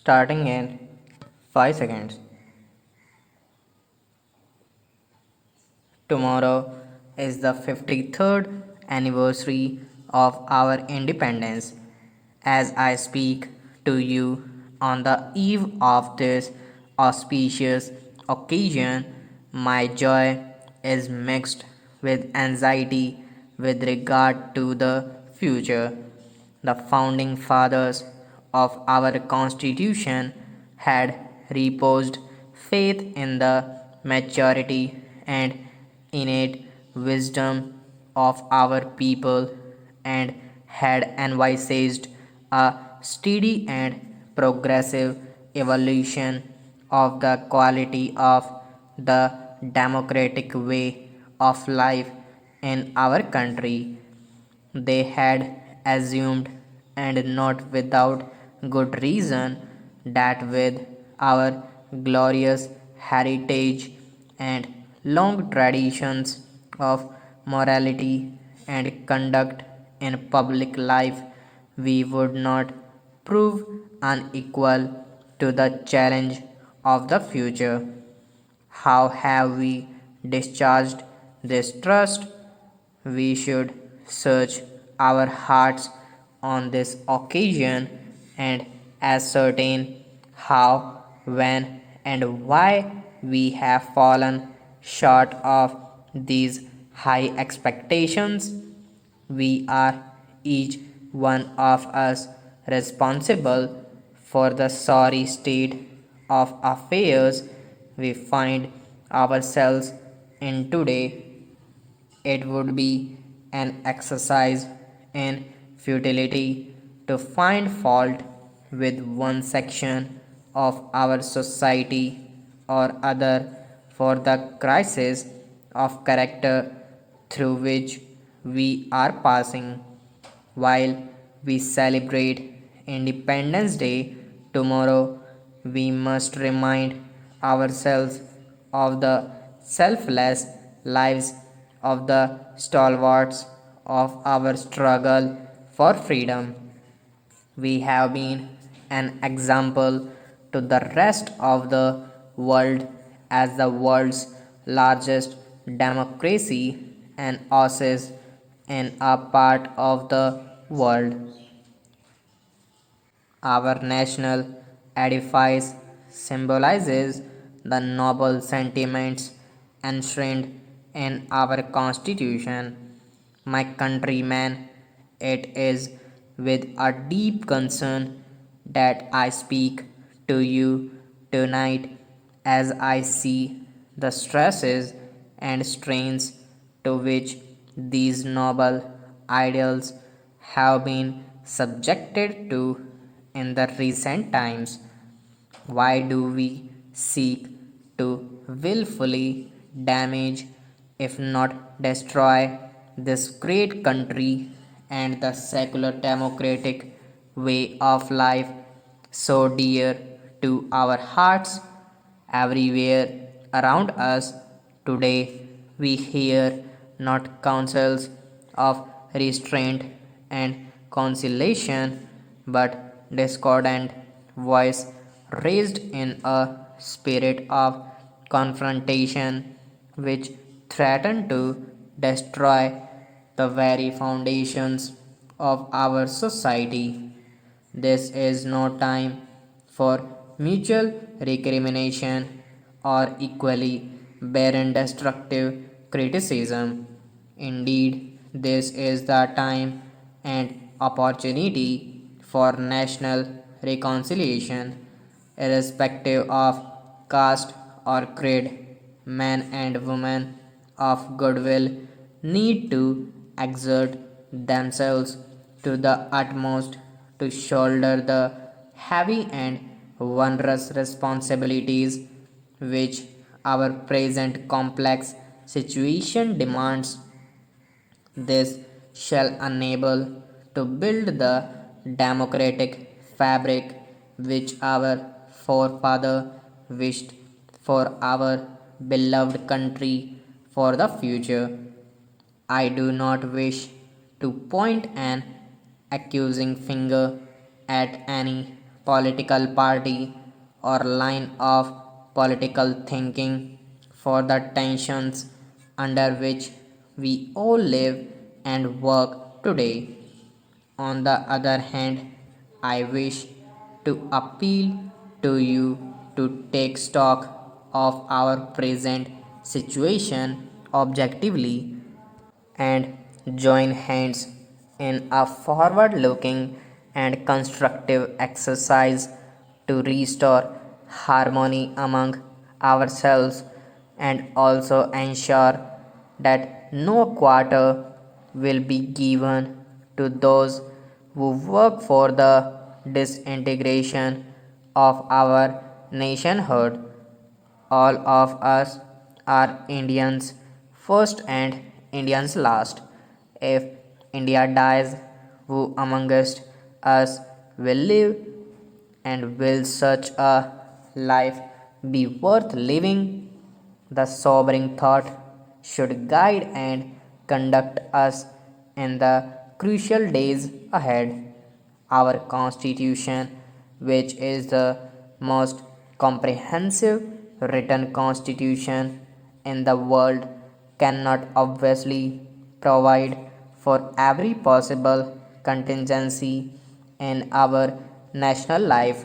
starting in 5 seconds. Tomorrow is the 53rd anniversary of our independence. As I speak to you on the eve of this auspicious occasion, my joy is mixed with anxiety with regard to the future. The founding fathers of our Constitution had reposed faith in the maturity and innate wisdom of our people and had envisaged a steady and progressive evolution of the quality of the democratic way of life in our country. They had assumed, and not without good reason, that with our glorious heritage and long traditions of morality and conduct in public life, we would not prove unequal to the challenge of the future. How have we discharged this trust? We should search our hearts on this occasion and ascertain how, when, and why we have fallen short of these high expectations. We are each one of us responsible for the sorry state of affairs we find ourselves in today. It would be an exercise in futility to find fault with one section of our society or other for the crisis of character through which we are passing. While we celebrate Independence Day tomorrow, we must remind ourselves of the selfless lives of the stalwarts of our struggle for freedom. We have been an example to the rest of the world as the world's largest democracy and oasis in a part of the world. Our national edifice symbolizes the noble sentiments enshrined in our Constitution. My countrymen, it is with a deep concern that I speak to you tonight as I see the stresses and strains to which these noble ideals have been subjected to in the recent times. Why do we seek to willfully damage, if not destroy, this great country and the secular democratic way of life so dear to our hearts? Everywhere around us today, we hear not counsels of restraint and conciliation, but discordant voice raised in a spirit of confrontation which threaten to destroy the very foundations of our society. This is no time for mutual recrimination or equally barren destructive criticism. Indeed, this is the time and opportunity for national reconciliation, irrespective of caste or creed. Men and women of goodwill need to exert themselves to the utmost to shoulder the heavy and wondrous responsibilities which our present complex situation demands. This shall enable to build the democratic fabric which our forefather wished for our beloved country for the future. I do not wish to point an accusing finger at any political party or line of political thinking for the tensions under which we all live and work today. On the other hand, I wish to appeal to you to take stock of our present situation objectively and join hands in a forward looking and constructive exercise to restore harmony among ourselves and also ensure that no quarter will be given to those who work for the disintegration of our nationhood. All of us are Indians first and Indians last. If India dies, who amongst us will live, and will such a life be worth living? The sobering thought should guide and conduct us in the crucial days ahead. Our Constitution, which is the most comprehensive written constitution in the world, cannot obviously provide for every possible contingency in our national life.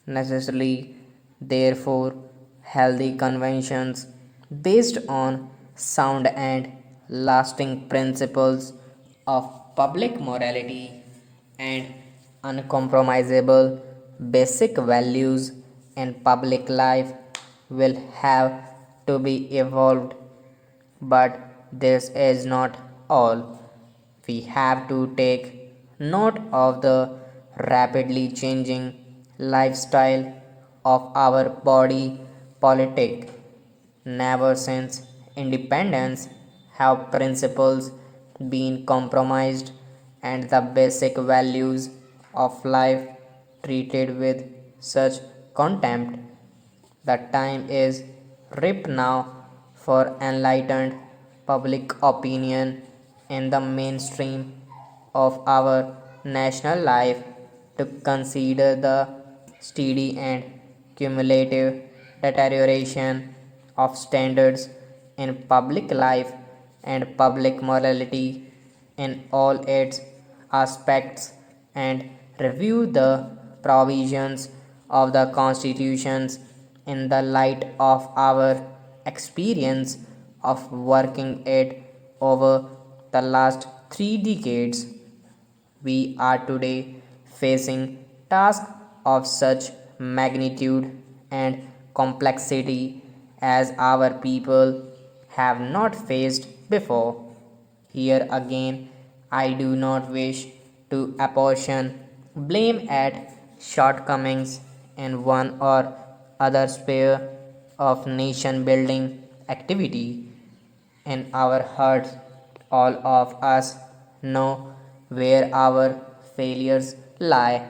Necessarily, therefore, healthy conventions based on sound and lasting principles of public morality and uncompromisable basic values in public life will have to be evolved. But this is not all. We have to take note of the rapidly changing lifestyle of our body politic. Never since independence have principles been compromised and the basic values of life treated with such contempt. The time is ripe now for enlightened public opinion in the mainstream of our national life to consider the steady and cumulative deterioration of standards in public life and public morality in all its aspects and review the provisions of the constitutions in the light of our experience of working it over the last 3 decades. We are today facing tasks of such magnitude and complexity as our people have not faced before. Here again, I do not wish to apportion blame at shortcomings in one or other sphere of nation building activity. In our hearts, all of us know where our failures lie.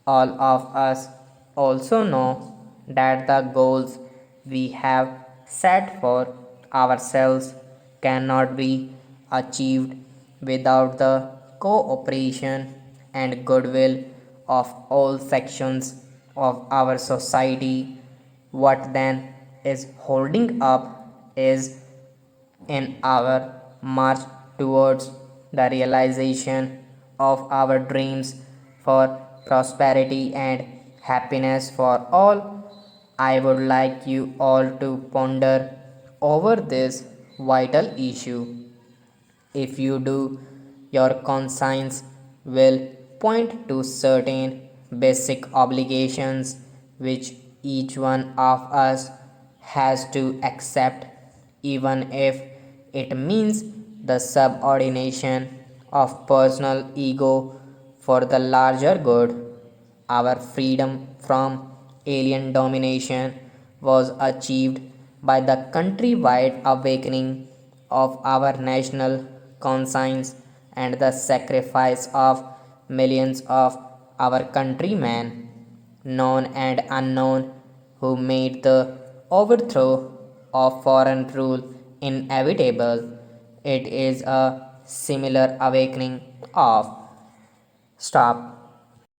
All of us also know that the goals we have set for ourselves cannot be achieved without the cooperation and goodwill of all sections of our society. What then is holding up is in our march towards the realization of our dreams for prosperity and happiness for all. I would like you all to ponder over this vital issue. If you do, your conscience will point to certain basic obligations which each one of us has to accept, even if it means the subordination of personal ego for the larger good. Our freedom from alien domination was achieved by the countrywide awakening of our national conscience and the sacrifice of millions of our countrymen, known and unknown, who made the overthrow of foreign rule inevitable. It is a similar awakening of stop